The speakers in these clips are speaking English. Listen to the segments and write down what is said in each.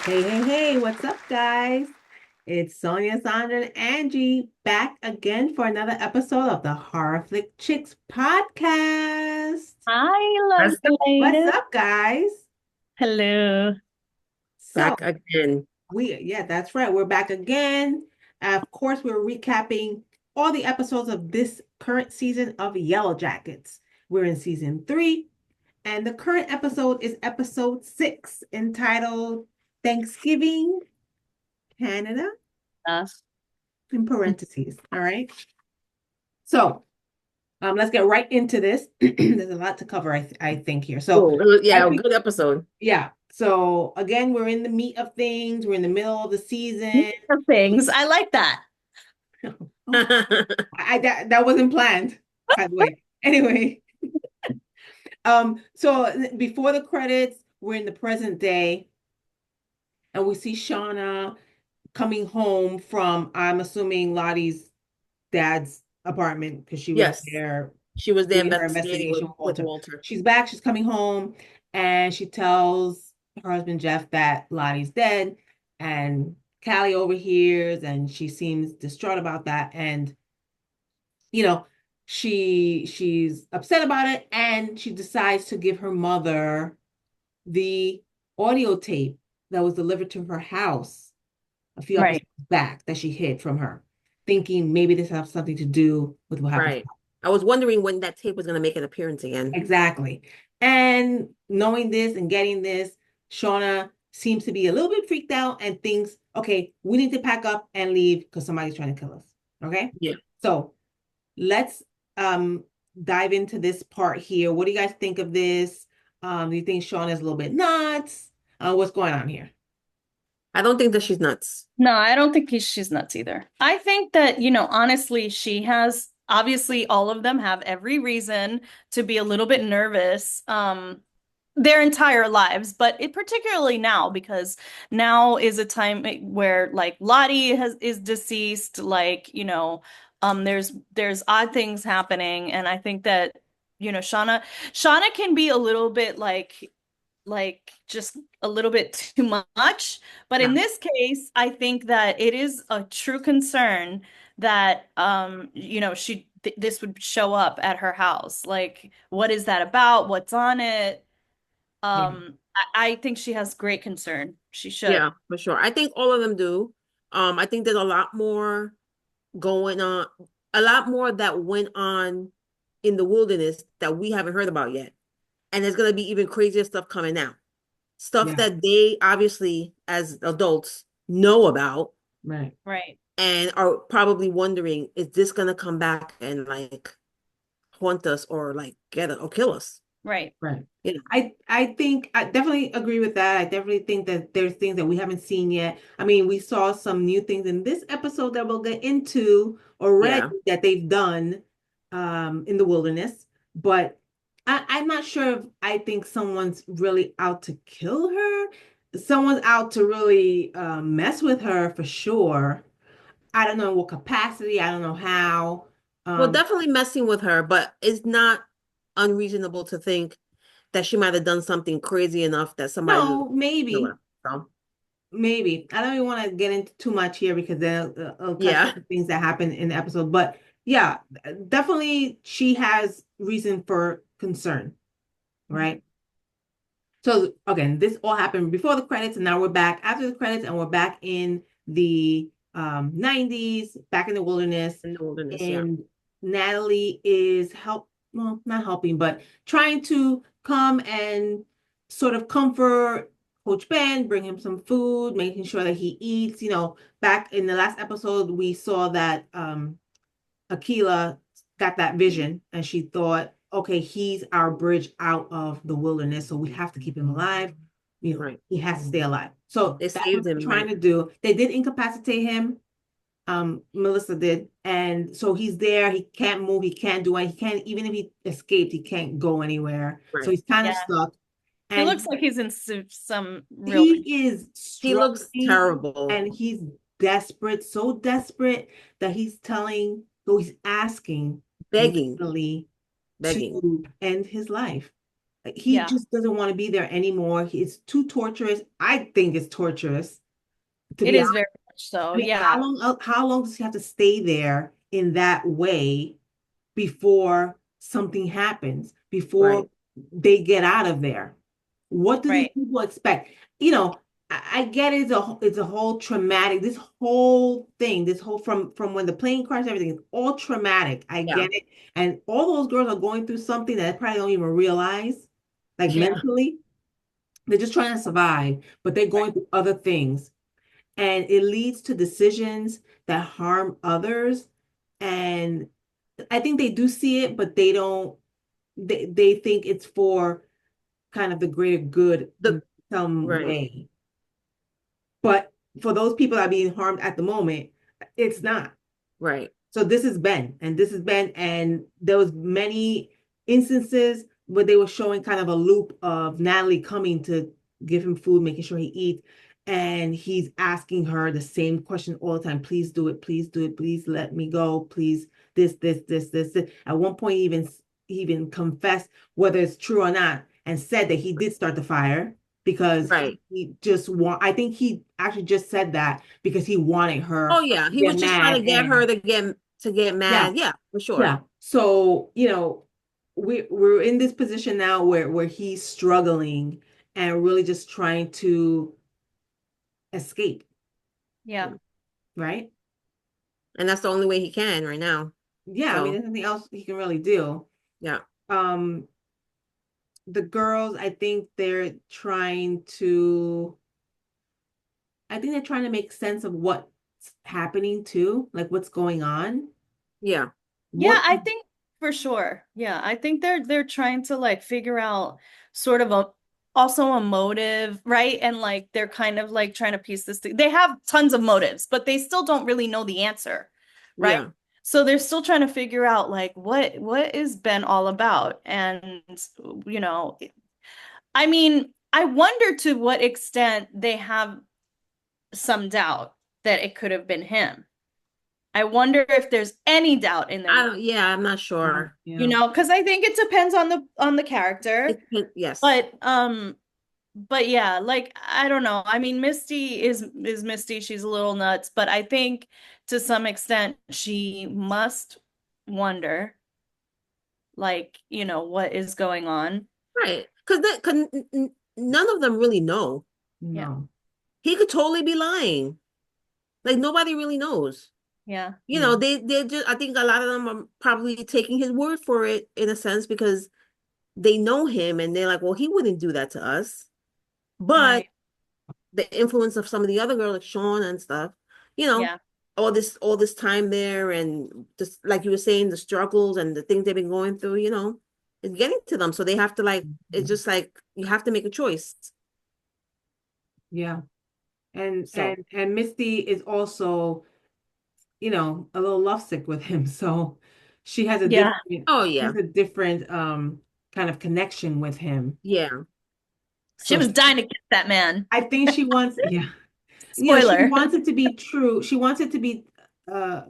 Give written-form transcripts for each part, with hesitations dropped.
Hey, what's up, guys? It's Sonia, Sandra, and Angie back again for another episode of the Horror Flick Chicks podcast. Hi, What's lovely up, what's ladies. up, guys? Hello. So, Back again. yeah, that's right. We're back again. Of course, we're recapping all the episodes of this current season of Yellowjackets. We're in season three, and the current episode is episode six, entitled Thanksgiving Canada, Us. in parentheses. All right. So let's get right into this. There's a lot to cover, I think, here. So Oh, it was, I yeah, a think, good episode. yeah. So again, we're in the meat of things. We're in the middle of the season. Things. I like that. Oh, that wasn't planned, by the way. Anyway, so before the credits, we're in the present day, and we see Shauna coming home from, I'm assuming, Lottie's dad's apartment because she was Yes, there she was there doing her investigating investigation with with Walter. Walter. She's back, she's coming home, and she tells her husband Jeff that Lottie's dead. And Callie overhears and she seems distraught about that. And you know, she's upset about it, and she decides to give her mother the audio tape that was delivered to her house a few episodes Right. back that she hid from her, thinking maybe this has something to do with what happened. Right. I was wondering when that tape was going to make an appearance again. Exactly. And knowing this and getting this, Shauna seems to be a little bit freaked out and thinks, okay, we need to pack up and leave because somebody's trying to kill us. Okay. Yeah. So let's dive into this part here. What do you guys think of this? Do you think Shauna's a little bit nuts? What's going on here? I don't think that she's nuts. No, I don't think she's nuts either. I think that, honestly, she has obviously all of them have every reason to be a little bit nervous their entire lives, but it particularly now because now is a time where like Lottie is deceased, like, there's odd things happening, and I think that Shauna can be a little bit like just a little bit too much. But in Yeah. this case, I think that it is a true concern that this would show up at her house. Like, what is that about? What's on it? Yeah. I think she has great concern. She should. Yeah, for sure. I think all of them do. I think there's a lot more going on, a lot more that went on in the wilderness that we haven't heard about yet. And there's going to be even crazier stuff coming out. Stuff Yeah. that they obviously, as adults, know about Right. Right. and are probably wondering, is this gonna come back and like haunt us or like get us or kill us? Right. Right. You know? I think I definitely agree with that. I definitely think that there's things that we haven't seen yet. I mean, we saw some new things in this episode that we'll get into already Yeah. that they've done in the wilderness, but I'm not sure if I think someone's really out to kill her. Someone's out to really mess with her for sure. I don't know in what capacity, I don't know how. Well, Um, definitely messing with her, but it's not unreasonable to think that she might have done something crazy enough that somebody would no, kill maybe. her. So Maybe. I don't even want to get into too much here because then it'll touch yeah. on things that happen in the episode. But yeah, definitely she has reason for concern, right? So again, this all happened before the credits, and now we're back after the credits, and we're back in the 90s, back in the wilderness, In the wilderness, yeah. and Natalie is well, not helping, but trying to come and sort of comfort Coach Ben, bring him some food, making sure that he eats. Back in the last episode, we saw that Akila got that vision and she thought, okay, he's our bridge out of the wilderness. So we have to keep him alive. Right. He has to stay alive. So They that's what saved they're him, trying right? to do. They did incapacitate him. Melissa did. And so he's there. He can't move. He can't do it. He can't, even if he escaped, he can't go anywhere. So Right. he's kind of Yeah. stuck. He And looks like he's in some real pain. he is He looks struggling and terrible, he's desperate, so desperate that he's asking begging, Natalie begging. to end his life. He Yeah. just doesn't want to be there anymore. It's too torturous. I think it's torturous, to It be is honest. very much so. I mean, Yeah. how long does he have to stay there in that way before something happens, before Right. they get out of there? What do these Right. people expect? You know, I get it, it's a whole traumatic, this whole thing, this whole from when the plane crashed, everything is all traumatic. I Yeah. get it. And all those girls are going through something that they probably don't even realize, like Yeah. mentally. They're just trying to survive, but they're Right. going through other things. And it leads to decisions that harm others. And I think they do see it, but they don't, they think it's for kind of the greater good in The some right. way. But for those people that are being harmed at the moment, it's not. Right. So this is Ben, and this is Ben, and there was many instances where they were showing kind of a loop of Natalie coming to give him food, making sure he eats, and he's asking her the same question all the time. Please do it, please do it, please let me go, please this. At one point, he even confessed whether it's true or not, and said that he did start the fire because Right. he just want. I think he actually just said that because he wanted Oh her yeah. to He get was just trying mad to get her and to get yeah, mad. Yeah, for sure. yeah. So, we're in this position now where he's struggling and really just trying to escape, Yeah. right? And that's the only way he can right now. Yeah, I mean, So there's nothing else he can really do. yeah. Um, the girls, I think they're trying to make sense of what's happening too, like what's going on. Yeah. Yeah, What, I think for sure. Yeah, I think they're trying to like figure out sort of a also a motive, right? And like they're kind of like trying to piece this thing. They have tons of motives, but they still don't really know the answer, right? Yeah. So they're still trying to figure out like what is Ben all about? And you know, I mean, I wonder to what extent they have some doubt that it could have been him. I wonder if there's any doubt in their I mind, don't yeah, I'm not sure. you yeah, know, because I think it depends on the character. Yes. But yeah, like I don't know. I mean, Misty is Misty. She's a little nuts, but I think to some extent she must wonder, like, what is going on. Right. Cause none of them really know. Yeah, no, He could totally be lying. Like nobody really knows. yeah, yeah, They just I think a lot of them are probably taking his word for it in a sense because they know him and they're like, well, he wouldn't do that to us. But right. the influence of some of the other girls, like Sean and stuff, you know, Yeah, all this time there and just like you were saying, the struggles and the things they've been going through, it's getting to them. So they have to like, it's just like you have to make a choice. yeah. And So and Misty is also, a little lovesick with him. So she has a yeah. different oh she has yeah. a different kind of connection with him. Yeah. She So was dying to kiss that man. I think she wants, yeah. She Spoiler. wants it to be true. She wants it to be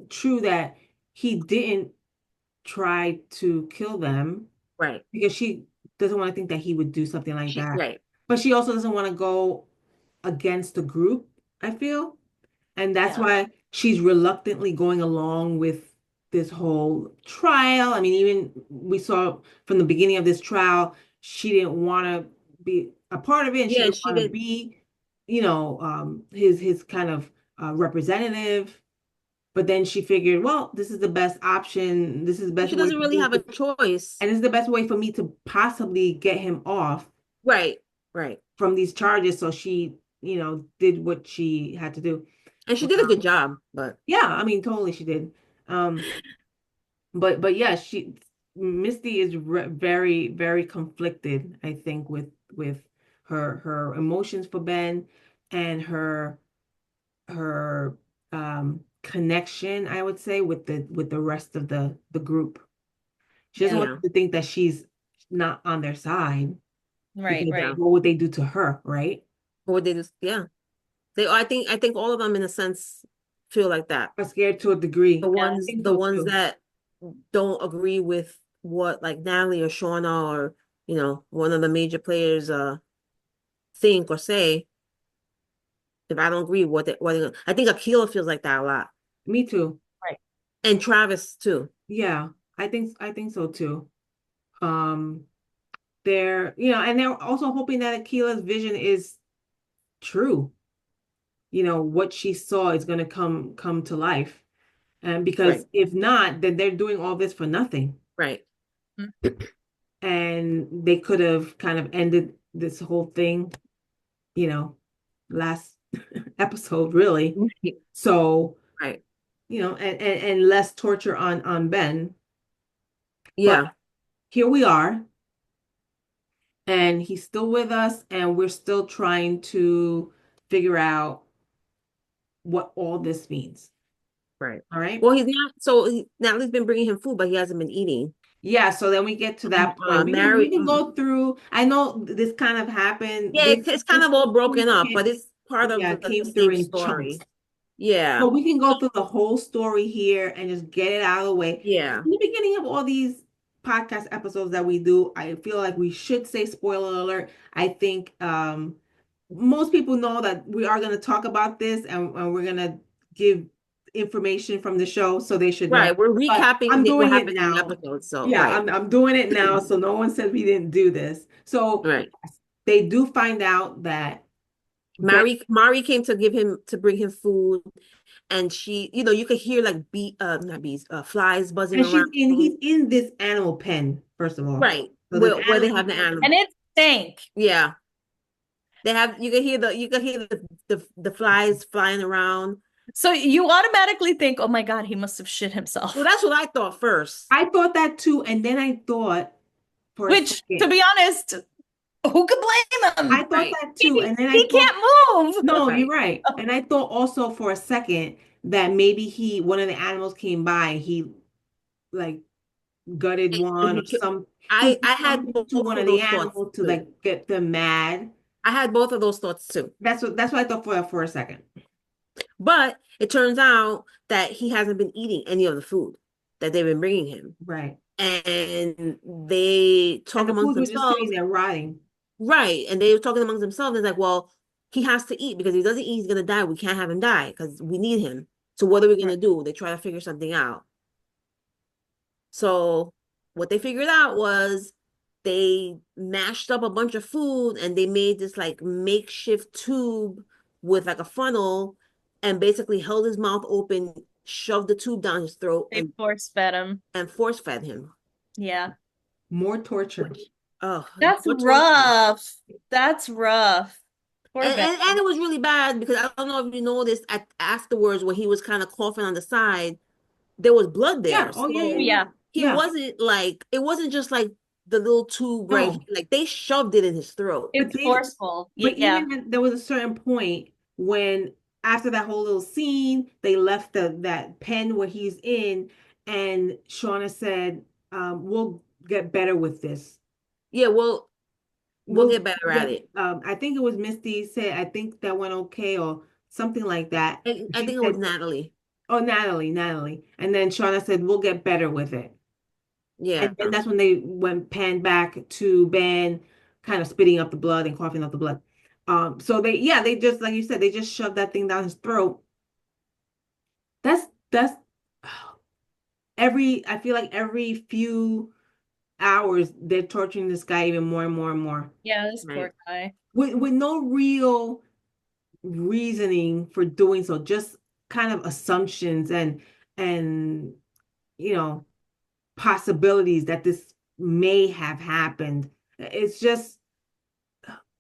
true that he didn't try to kill them Right. because she doesn't want to think that he would do something like She that. right. But she also doesn't want to go against the group, I feel. And that's Yeah. why she's reluctantly going along with this whole trial. I mean, even we saw from the beginning of this trial, she didn't want to be a part of it, and she Yeah, didn't she want to did. be, his kind of representative. But then she figured, well, this is the best option. This is the best She way doesn't for really me have a to, choice. and this is the best way for me to possibly get him off Right. Right. from these charges. So she, did what she had to do. And she did a good job, but Yeah, I mean, totally she did. Um, but yeah, Misty is very, very conflicted, I think, with her emotions for Ben and her connection, I would say, with the rest of the group. She doesn't Yeah. want yeah. them to think that she's not on their side Right, because Yeah. right. what would they do to her, right? Or they just yeah. I think all of them in a sense feel like that. Are scared to a The degree. Yeah. I ones think the so ones too. that don't agree with what like Natalie or Shauna or one of the major players think or say, if I don't agree I think Akila feels like that a lot. Me too. Right. And Travis too. Yeah, I think so too. Um, and they're also hoping that Akila's vision is true. What she saw is going to come to life. And because Right. if not, then they're doing all this for nothing. Right. And they could have kind of ended this whole thing, you know, last episode, really. So, Right. and less torture on Ben. But Yeah. here we are, and he's still with us, and we're still trying to figure out what all this means. Right. All right. Well, he's not. Natalie's been bringing him food, but he hasn't been eating. Yeah, so then we get to that point. We Mary. can go through. I know this kind of happened. Yeah, it's kind This of all broken up, but came, it's part of yeah, the came through same in chunks. story. Yeah. So we can go through the whole story here and just get it out of the way. Yeah. In the beginning of all these podcast episodes that we do, I feel like we should say spoiler alert. I think most people know that we are going to talk about this, and we're going to give information from the show, so they should know. Right. We're But I'm recapping what doing it happened in the now. episode. So, Yeah, right. I'm doing it now, so no one said we didn't do this. So Right. they do find out that Ben, Mari came to bring him food, and you could hear like not bees, flies buzzing and around. he's in this animal pen, first of all. Right. So this Where they animal have the pen, And animal. it stank. Yeah. You can hear the flies flying around. So you automatically think, oh my God, he must have shit himself. Well, that's what I thought first. I thought that too, and then I thought for a Which, to second, be honest, who could blame I him? thought Right. that too, and then I He thought, can't move. no, you're Right. right. And I thought also for a second that maybe one of the animals came by, he like gutted And one he or ki- he I did had something to both one of of the those thoughts animals to too. like get them mad. I had both of those thoughts too. That's what I thought for a second. But it turns out that he hasn't been eating any of the food that they've been bringing him. Right. And they And talk the amongst food was just sitting themselves. there rotting. Right. And they were talking amongst themselves. It's like, well, he has to eat because if he doesn't eat, he's going to die. We can't have him die because we need him. So what are we going to do? They try to figure something out. So what they figured out was they mashed up a bunch of food and they made this like makeshift tube with like a funnel and basically held his mouth open, shoved the tube down his throat, They force fed him. and force fed him. Yeah. More torture. Oh, That's what torture. rough. That's rough. Poor And, Ben. and it was really bad because I don't know if you noticed afterwards when he was kind of coughing on the side, there was blood there. Yeah. Oh yeah, So Yeah. he yeah. it wasn't just like the little tube right No. here. Like they shoved it in his throat. It's forceful. But Yeah. even then, there was a certain point when after that whole little scene, they left that pen where he's in, and Shauna said, "We'll get better with this. Yeah, we'll get better at it. I think it was Misty said, I think that went okay or something like that. I She think it was said, Natalie. oh, Natalie. And then Shauna said, we'll get better with it. Yeah. And that's when they went panned back to Ben kind of spitting up the blood and coughing up the blood. So they just, like you said, they just shoved that thing down his throat. That's I feel like every few hours they're torturing this guy even more and more and more. Yeah, this Right. poor guy. With no real reasoning for doing so, just kind of assumptions and possibilities that this may have happened. It's just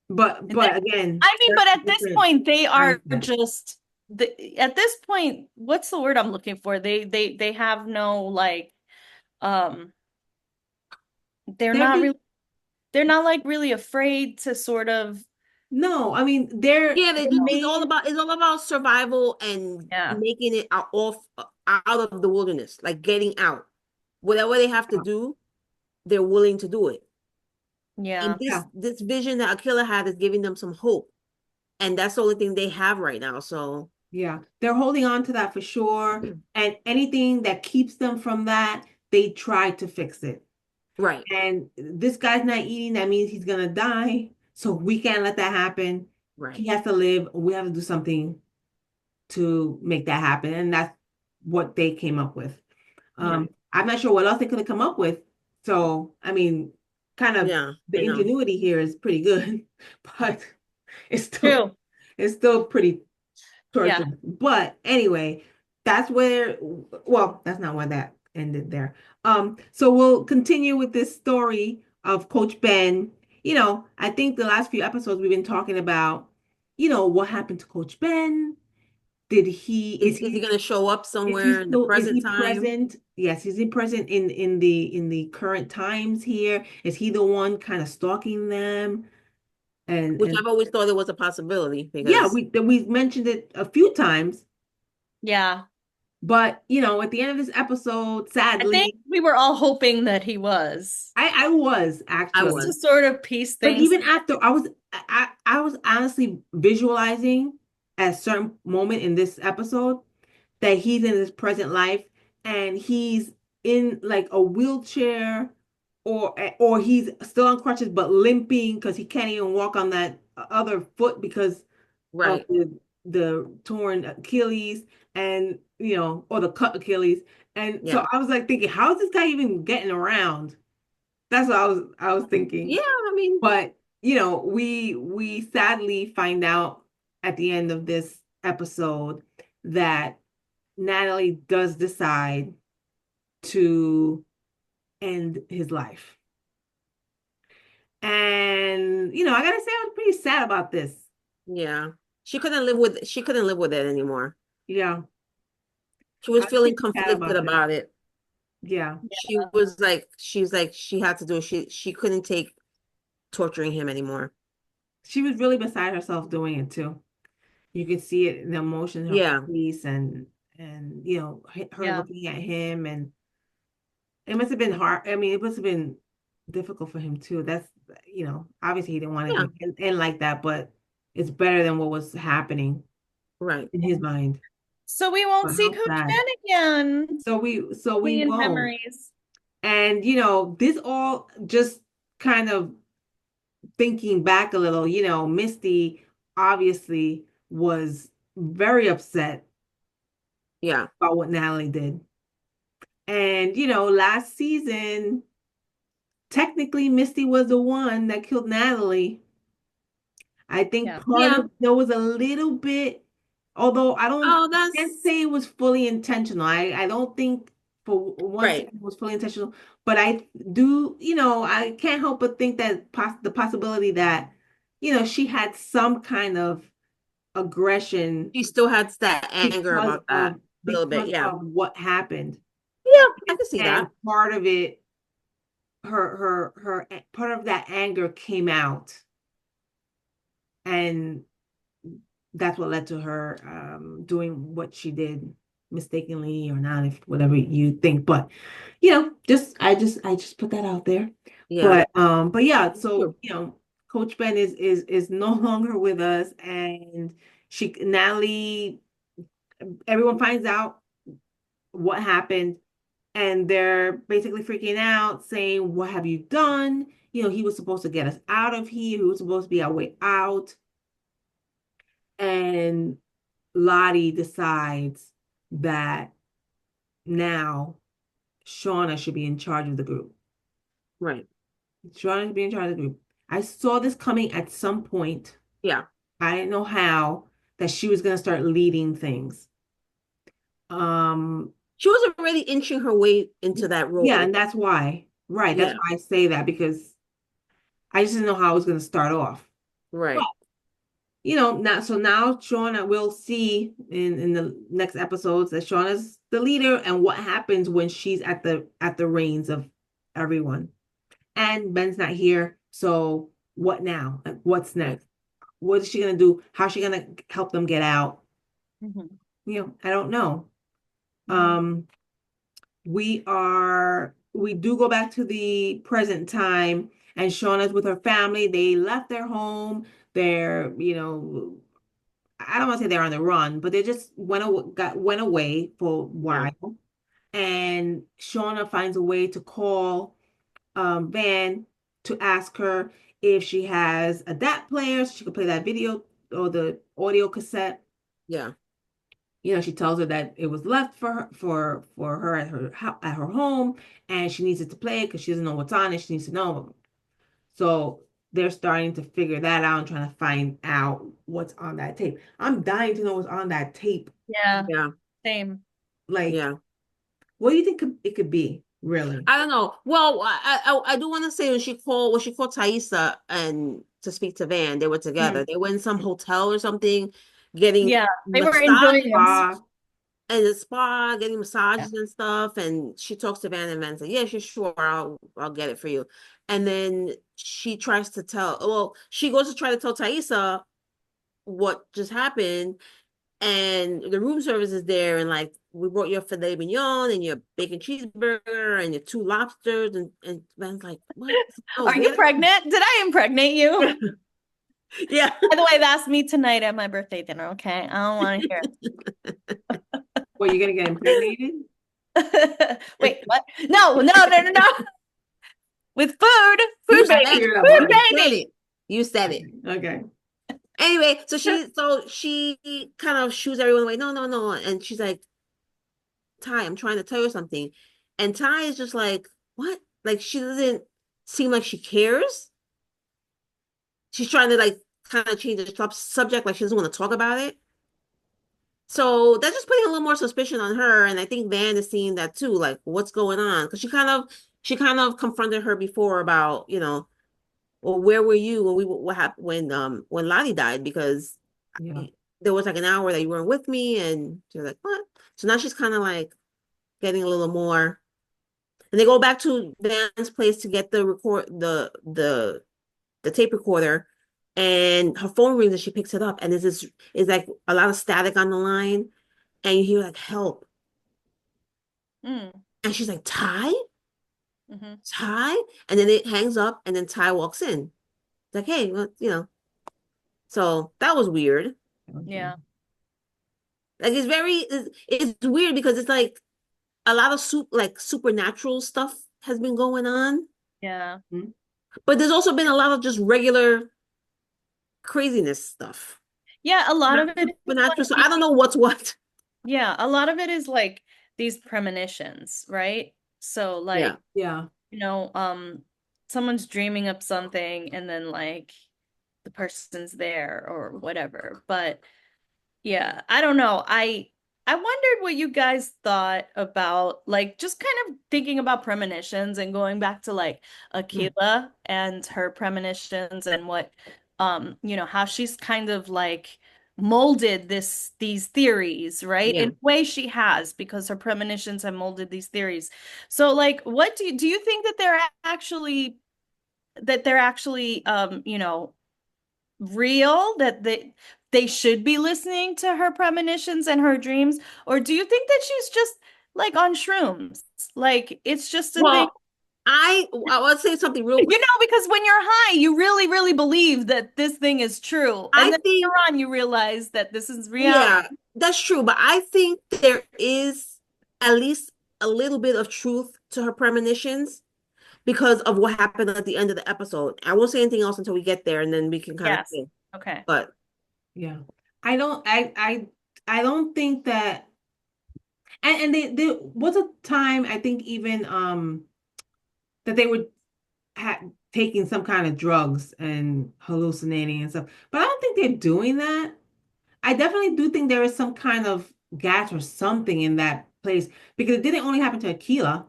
but again, I mean, but at this different point, they are mindset. just at this point, what's the word I'm looking for? They have no like they're not really they're not like really afraid to sort of No, I mean Yeah, the it's all about survival and yeah. making it out of the wilderness, like getting out. Whatever they have to do, they're willing to do it. Yeah. And this vision that Akila had is giving them some hope. And that's the only thing they have right now. So Yeah, they're holding on to that for sure. And anything that keeps them from that, they try to fix it. Right. And this guy's not eating, that means he's gonna die. So we can't let that happen. Right. He has to live. We have to do something to make that happen. And that's what they came up with. Right. I'm not sure what else they could have come up with. So, I mean, kind of Yeah, the I know. ingenuity here is pretty good, but it's still True. it's still pretty Yeah. torturous. But anyway, that's where, well, that's not why that ended there. So we'll continue with this story of Coach Ben. I think the last few episodes we've been talking about, what happened to Coach Ben? Did he Is he going to show up is he somewhere in the still is present he time? present? Yes, is he present in the current times here? Is he the one kind of stalking them? Which And I've always thought it was a possibility yeah, because we mentioned it a few times, Yeah. but at the end of this episode, I think sadly, we were all hoping that he was, I was I just to actually, was. sort of piece but things. even after I was honestly visualizing at a certain moment in this episode that he's in his present life and he's in like a wheelchair or he's still on crutches but limping because he can't even walk on that other foot because of Right. the torn Achilles and or the cut Achilles. And so Yeah. I was like thinking, how is this guy even getting around? That's what I was thinking. Yeah, I mean, But we sadly find out at the end of this episode that Natalie does decide to end his life. And I gotta say I was pretty sad about this. yeah. She couldn't live with it anymore. Yeah, She was I was feeling pretty sad conflicted about this. about it. Yeah. She had to do it. She couldn't take torturing him anymore. She was really beside herself doing it too. You could see it in the emotion in her Yeah. face and her Yeah. looking at him, and it must have been hard. I mean, it must have been difficult for him too. That's obviously he didn't want it Yeah. to end like that, but it's better than what was happening Right. in his mind. So we won't But see how Coach sad. Ben again. So we Only in won't. memories. And this all just kind of thinking back a little, Misty obviously was very upset Yeah. about what Natalie did. And last season, technically Misty was the one that killed Natalie. I think Yeah. part Yeah. of there was a little bit, although Oh, I can't that's say it was fully intentional. I don't think for one right. second it was fully intentional, but I do, I can't help but think that the possibility that, she had some kind of aggression She still has that anger because about that of a little bit. because Yeah. of what happened. Yeah, I can see And that. part of it, her part of that anger came out, and that's what led to her doing what she did mistakenly or not, if whatever you think. But just I just put that out there. Yeah. But yeah, so True. Coach Ben is no longer with us, and Natalie, everyone finds out what happened, and they're basically freaking out, saying, "What have you done? He was supposed to get us out of here. He was supposed to be our way out." And Lottie decides that now Shauna should be in charge of the group. Right. Shauna should be in charge of the group. I saw this coming at some point. Yeah. I didn't know how that she was going to start leading things. Um, She was already inching her way into that yeah, role. and that's why, right? That's Yeah. why I say that because I just didn't know how I was going to start off. But Right. now Shauna, we'll see in the next episodes that Shauna's the leader and what happens when she's at the reins of everyone. And Ben's not here, so what now? Like, what's Right. next? What is she gonna do? How's she gonna help them get out? Mhm. I don't know. Mhm. Um, we do go back to the present time, and Shauna's with her family. They left their home. They're, I don't want to say they're on the run, but they just went away for a Yeah. while. And Shauna finds a way to call Van to ask her if she has a DAT player so she could play that video or the audio cassette. Yeah. She tells her that it was left for her at her home, and she needs it to play it because she doesn't know what's on it. She needs to know. So they're starting to figure that out and trying to find out what's on that tape. I'm dying to know what's on that tape. Yeah, Yeah. same. Like, Yeah. what do you think it could be, really? I don't know. Well, I do want to say when she called Thaisa and to speak to Van, they were together. Hmm. They went in some hotel or something, getting Yeah, they were massage enjoying themselves. Ah, and the spa, getting Yeah. massages and stuff. And she talks to Van, and Van said, "Yeah, sure, I'll get it for you." And then she tries to tell. Well, she goes to try to tell Thaisa what just happened, and the room service is there, and like, we brought your filet mignon and your bacon cheeseburger and your two lobsters, and Van's like, what? No, Are you get pregnant? Did I impregnate you? it. Yeah. By the way, that's me tonight at my birthday dinner, okay? I don't want to hear well, you're gonna get impregnated? it. Wait, what? No, no, no, no, no. With food, You food said baby, Clear it up food you already. said baby. it. You said it. Okay. Anyway, so she kind of shoos everyone away. No, no, no. And she's like, Ty, I'm trying to tell you something. And Ty is just like, what? Like, she doesn't seem like she cares. She's trying to like kind of change the subject, like she doesn't want to talk about it. So that's just putting a little more suspicion on her. And I think Van is seeing that too, like what's going on? Because she kind of confronted her before about, well, where were you when what happened when Lottie died? Because Yeah. there was like an hour that you weren't with me, and she's like, what? So now she's kind of like getting a little more. And they go back to Van's place to get the tape recorder, and her phone rings and she picks it up, and this is like a lot of static on the line, and you hear like help, Mm, and she's like, Ty, hmm. Ty, and then it hangs up, and then Ty walks in. It's like, hey, well. So that was weird. Okay. Yeah, Like it's weird because it's like a lot of like supernatural stuff has been going on, yeah, Hmm? but there's also been a lot of just regular craziness stuff. yeah. A lot Not of it is supernatural. like So I don't know what's what. yeah, a lot of it is like these premonitions, right? So Yeah. like, Yeah. you know, someone's dreaming up something and then like the person's there or whatever. But yeah, I don't know. I wondered what you guys thought about like just kind of thinking about premonitions and going back to like Hmm. Akila and her premonitions and what how she's kind of like molded these theories, right? In Yeah. a way she has because her premonitions have molded these theories. So like what do you think that they're actually real that they should be listening to her premonitions and her dreams, or do you think that she's just like on shrooms, like it's just a thing? Well, I want to say something real quick. Because when you're high you really really believe that this thing is true, and I then later think, on you realize that this is reality. yeah, that's true, but I think there is at least a little bit of truth to her premonitions because of what happened at the end of the episode. I won't say anything else until we get there, and then we can kind of Yes. say. Okay. But Yeah. I don't think that, and they was a time, I think, even that they were taking some kind of drugs and hallucinating and stuff. But I don't think they're doing that. I definitely do think there is some kind of gas or something in that place because it didn't only happen to Akila,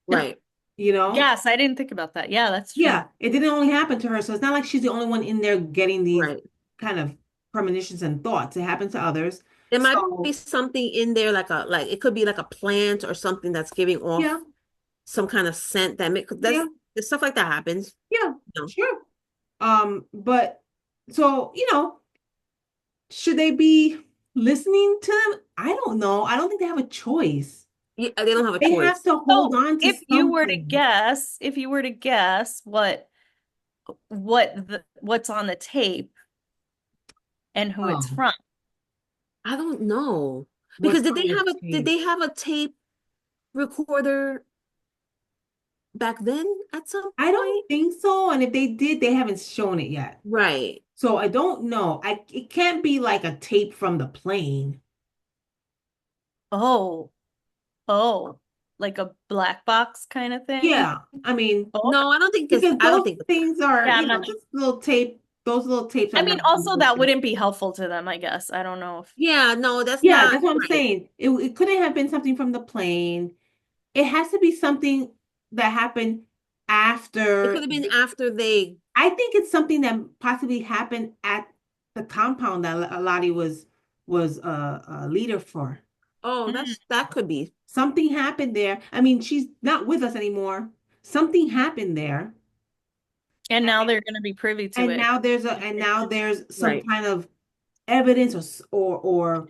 right, you know? Yes, I didn't think about that. Yeah, that's true. Yeah, it didn't only happen to her. So it's not like she's the only one in there getting these right. kind of premonitions and thoughts. It happened to others. There might be So something in there, like it could be like a plant or something that's giving off yeah, some kind of scent that make yeah, stuff like that happens. yeah, You know? sure. But so, should they be listening to them? I don't know. I don't think they have a choice. Yeah, they don't have a They have choice. to hold So on to something. if you were to guess what's on the tape and who it's Oh, from. I don't know because what's on the did tape? they have a tape recorder back then at some I don't point? think so. And if they did, they haven't shown it yet. Right. So I don't know. It can't be like a tape from the plane. Oh, oh, like a black box kind of thing. Yeah. I mean, Oh, No, because I don't those think it's that. things are, yeah, I'm not sure. just little tape, those little tapes I are mean, not also that realistic. wouldn't be helpful to them, I guess. I don't know if Yeah, no, that's Yeah, not that's what I'm right. saying. It couldn't have been something from the plane. It has to be something that happened It could after. have been after they. I think it's something that possibly happened at the compound that Lottie was a leader for. Oh, Mm. that could be. Something happened there. I mean, she's not with us anymore. Something happened there. And now they're going to be privy to And it. now there's some Right. kind of evidence or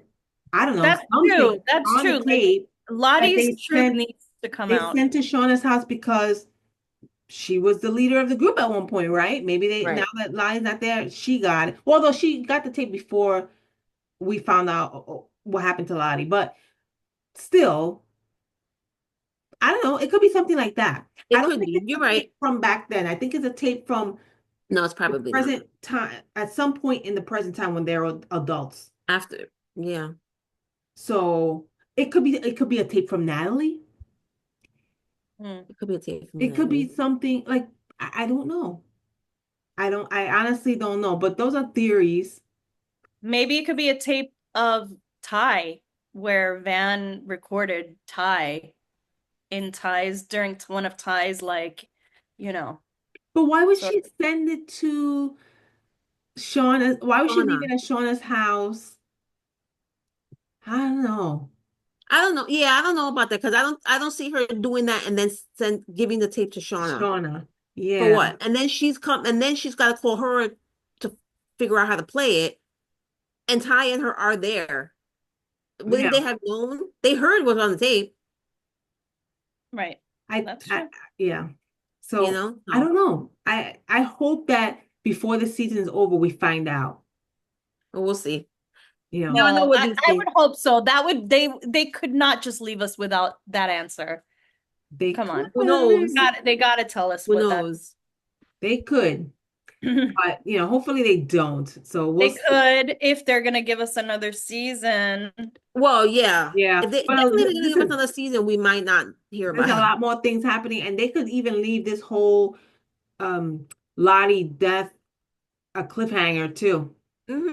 I don't know, That's true. something That's on the true. Like tape that Lottie's truth needs to come they out. sent to Shauna's house because she was the leader of the group at one point, right? Maybe now Right. that Lottie's not there, she got it. Although she got the tape before we found out what happened to Lottie, but still, I don't know. It could be something like that. I It don't could think be. it's You're a tape right. from back then. I think it's a tape from No, it's the probably not. present time, at some point in the present time when they're adults. After. Yeah. So it could be a tape from Natalie. It could be a tape from It could be Natalie. something like I don't know. I honestly don't know, but those are theories. Maybe it could be a tape of Ty, where Van recorded Ty in Ty's during one of Ty's like, you know, But why would sort she send it to Shauna? Why would she leave Shauna. it at Shauna's house? I don't know. I don't know. Yeah, I don't know about that because I don't see her doing that and then giving the tape to Shauna. Shauna. For Yeah. what? And then she's got to call her to figure out how to play it. And Ty and her are there. Wouldn't they Yeah. have known? They heard was on the tape, right. I, That's I true. yeah. you So know? I No. don't know. I hope that before the season is over, we find out. But we'll see. You Never know Well, with I, these I things. would hope so. That would they could not just leave us without that answer. they Come on. Who knows? They gotta tell us Who what that knows? they could, but hopefully they don't. So we'll they see. could if they're gonna give us another season. Well, yeah. Yeah. If they Well, definitely gonna give us listen, another season, we might not hear there's a about it. lot more things happening, and they could even leave this whole um Lottie death a cliffhanger too. Hmm.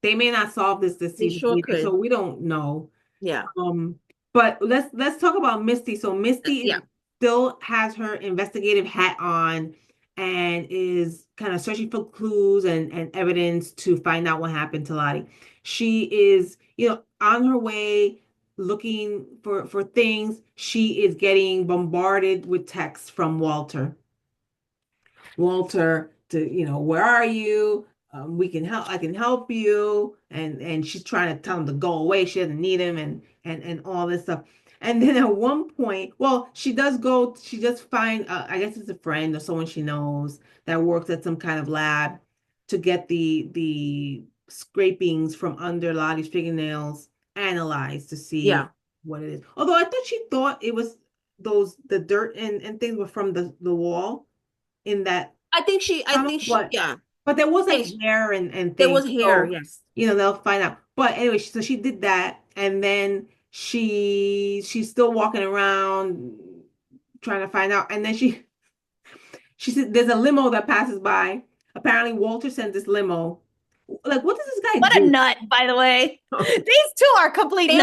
They may not solve this They season sure either, so could. we don't know. Yeah. Um, but let's talk about Misty. So Misty Yeah. still has her investigative hat on and is kind of searching for clues and evidence to find out what happened to Lottie. She is, on her way looking for things. She is getting bombarded with texts from Walter to, where are you? We can help. I can help you. And she's trying to tell him to go away. She doesn't need him and all this stuff. And then at one point, well, she does go. She does find. I guess it's a friend or someone she knows that works at some kind of lab to get the scrapings from under Lottie's fingernails analyzed to see Yeah. what it is. Although I thought she thought it was the dirt and things were from the wall in that I tunnel, think she, but yeah. there was like Hey, hair and there things. was hair, So, yes. they'll find out. But anyway, so she did that, and then she's still walking around trying to find out. And then she said there's a limo that passes by. Apparently, Walter sent this limo. Like, what does this guy What a do? nut, by the way. These two are complete They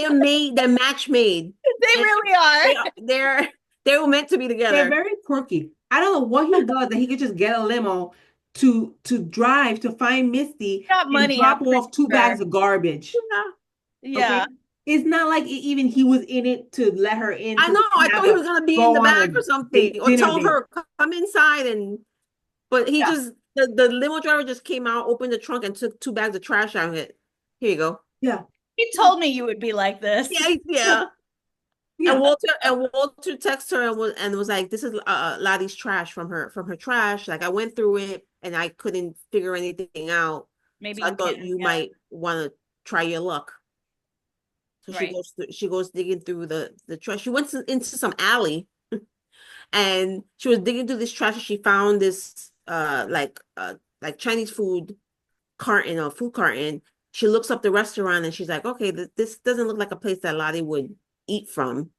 are nuts. they're match made. They And really are. they were meant to be They're together. very quirky. I don't know what he does that he could just get a limo to drive to find Misty Got and money, I'm drop pretty off two bags sure. of garbage. Yeah. Okay. Yeah. It's not like even he was in it to let her in I so know. they can I thought have he a was gonna be in go the on back a or something, or dinner tell date. her come inside and. But he Yeah. just the limo driver just came out, opened the trunk, and took two bags of trash out of it. Here you go. Yeah. He told me you would be like this. Yeah, Yeah. yeah. Yeah. And Walter texted her and was like, "This is Lottie's trash from her trash. Like I went through it and I couldn't figure anything out. Maybe So I you thought can. you Yeah. might want to try your luck." So Right. she goes digging through the trash. She went into some alley And she was digging through this trash and she found this like Chinese food carton or food carton. She looks up the restaurant and she's like, okay, this doesn't look like a place that Lottie would eat from.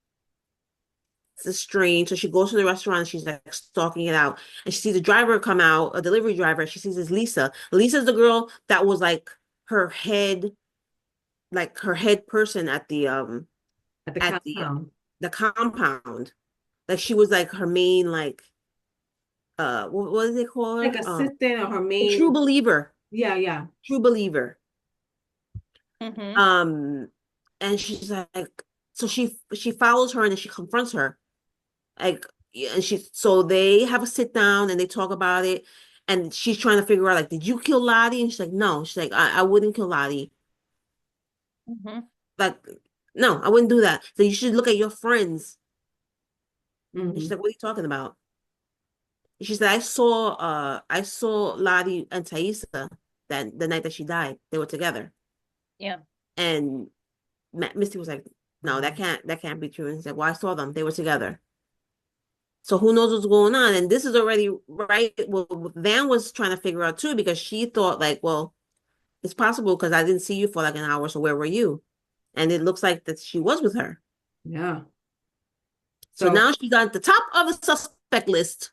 It's strange. So she goes to the restaurant and she's like stalking it out. And she sees a driver come out, a delivery driver. She sees this Lisa. Lisa's the girl that was her head, like her head person At the at compound. the compound. Like she was like her main what do they call Like her? assistant or her A true main. believer. Yeah, yeah. True believer. Mm-hmm. Um, and she's like, so she follows her and then she confronts her. Like, yeah, and so they have a sit down and they talk about it. And she's trying to figure out, like, did you kill Lottie? And she's like, no. She's like, I wouldn't kill Lottie. Mm-hmm. Like, no, I wouldn't do that. So you should look at your friends. And she's Hmm. like, what are you talking about? And she said, I saw Lottie and Thaisa that the night that she died. They were together. Yeah. And Misty was like, no, that can't be true. And he's like, well, I saw them. They were together. So who knows what's going on? And this is already right. Well, Van was trying to figure out too because she thought like, well, it's possible because I didn't see you for like an hour. So where were you? And it looks like that she was with her. Yeah. So So now she got at the top of the suspect list.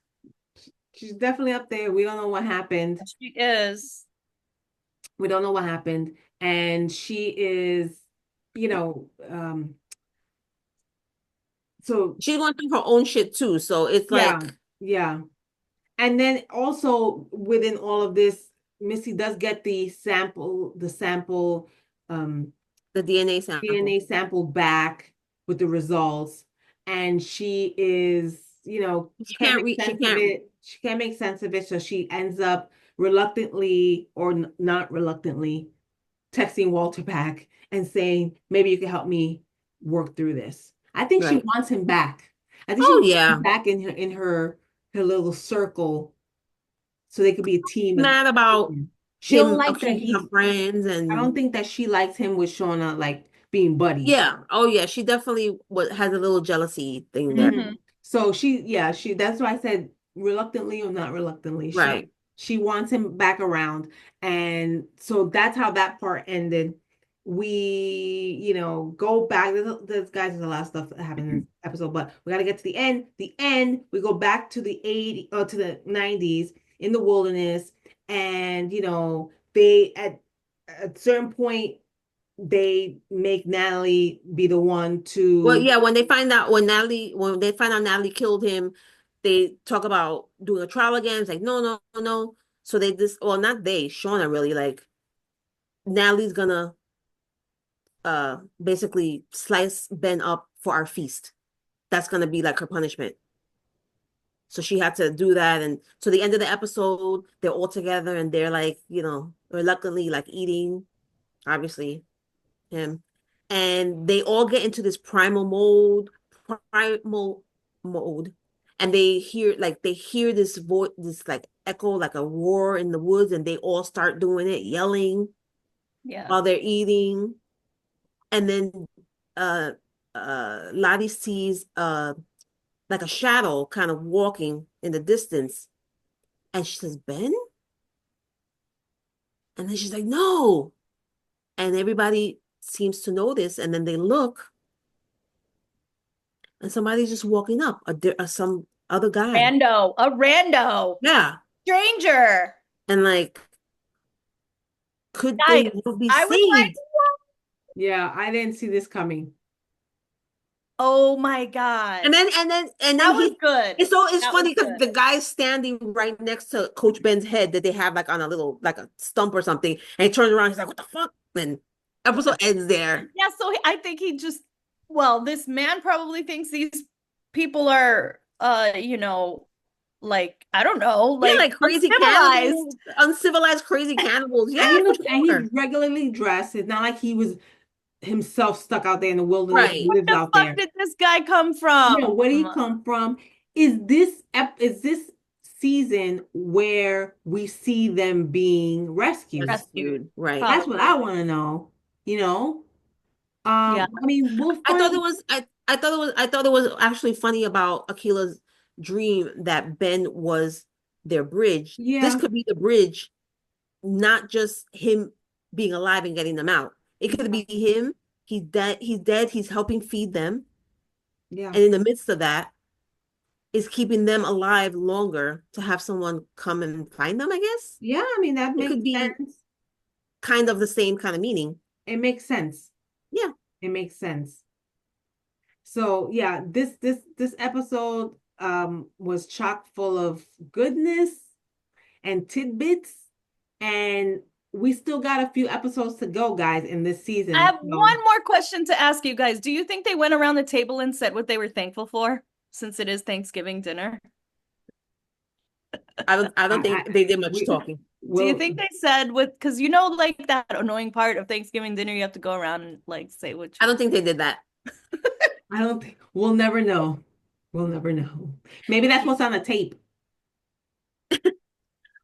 she's definitely up there. We don't know what happened. She is. We don't know what happened. And she is, you know, so She's going through her own shit too. So it's yeah, like yeah. And then also within all of this, Missy does get the sample, um, the DNA sample. DNA sample back with the results, and she is, She can't can't make read. She sense of can't. it. She can't make sense of it, so she ends up reluctantly or not reluctantly texting Walter back and saying, maybe you can help me work through this. I think she Right. wants him back. I think she Oh wants him yeah. back in her little circle so they could be a team. Mad about She don't him like that accusing her he, friends I don't and think that she likes him with Shauna like being buddies. yeah. Oh yeah. She definitely has a little jealousy thing there. Mm-hmm. Mhm. So that's why I said reluctantly or not reluctantly, Right. she wants him back around. And so that's how that part ended. We, go back. Guys, there's a lot of stuff that happened in this episode, but we got to get to the end. The end, we go back to the 80 to the 90s in the wilderness. And, they at a certain point they make Natalie be the one Well, to. yeah, when they find out Natalie killed him, they talk about doing a trial again. It's like, no, no, no. So well, not they, Shauna really, like, Natalie's gonna basically slice Ben up for our feast. That's gonna be like her punishment. So she had to do that. And so the end of the episode, they're all together and they're like, reluctantly like eating, obviously, him. And they all get into this primal mode. And they hear this voice, this like echo, like a roar in the woods, and they all start doing it, yelling Yeah. while they're eating. And then uh Lottie sees like a shadow kind of walking in the distance. And she says, Ben? And then she's like, no. And everybody seems to notice. And then they look and somebody's just walking up, some other guy. A rando, Yeah. stranger. And like, could Guys, they be I was saved? Yeah, I didn't see this coming. oh my God. And then That was he good. it's That was funny because good. the guy's standing right next to Coach Ben's head that they have like on a little like a stump or something. And he turns around, he's like, what the fuck? And episode ends there. Yeah, so I think well, this man probably thinks these people are, like, I don't know, Yeah, like like crazy cannibals, uncivilized. uncivilized crazy cannibals. And Yeah, he for looks and sure. he's regularly dressed. It's not like he was himself stuck out there in the wilderness and Right. What lives the out fuck there. did this guy come Yeah, from? where did he come from? Is this season where we see them being rescued? Rescued, Rescued. Right. That's what I probably. want to know. You know, Yeah. I mean, we'll I thought it find. was I thought it was actually funny about Akila's dream that Ben was their bridge. This Yeah, could be the bridge, not just him being alive and getting them out. It could yeah, be him. He's dead. He's dead. He's helping feed them. yeah. And in the midst of that, is keeping them alive longer to have someone come and find them, I guess. Yeah, I mean that It makes could be sense. kind of the same kind of meaning. It makes sense. Yeah. It makes sense. So yeah, this episode was chock full of goodness and tidbits, and we still got a few episodes to go, guys, in this I season. have So one more question to ask you guys. Do you think they went around the table and said what they were thankful for since it is Thanksgiving dinner? I don't think I they did much we talking. Do you will think they said with because you know like that annoying part of Thanksgiving dinner you have to go around and like say what I you don't think they did that. I don't think we'll never know. We'll never know. Maybe that's what's on the tape.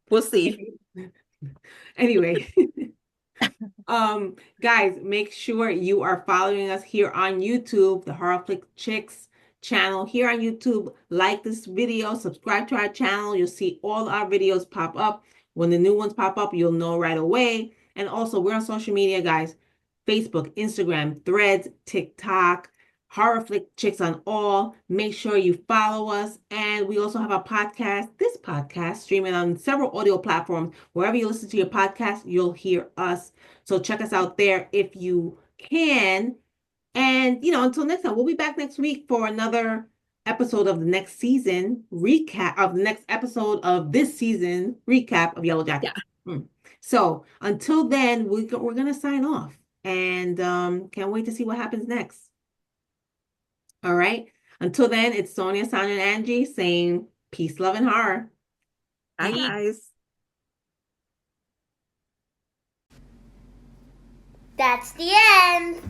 We'll see. Anyway, guys, make sure you are following us here on YouTube, the Horror Flick Chicks channel here on YouTube. Like this video, subscribe to our channel. You'll see all our videos pop up. When the new ones pop up, you'll know right away. And also, we're on social media, guys. Facebook, Instagram, Threads, TikTok, Horror Flick Chicks on all. Make sure you follow us. And we also have a podcast, this podcast, streaming on several audio platforms. Wherever you listen to your podcast, you'll hear us. So check us out there if you can. And, until next time, we'll be back next week for another episode of the next season recap of the next episode of this season recap of Yellow Yeah. Jackets. So until then, we're going to sign off and can't wait to see what happens next. All right. Until then, it's Sonia, Sonia, and Angie saying peace, love, and horror. Bye, eat. guys. That's the end.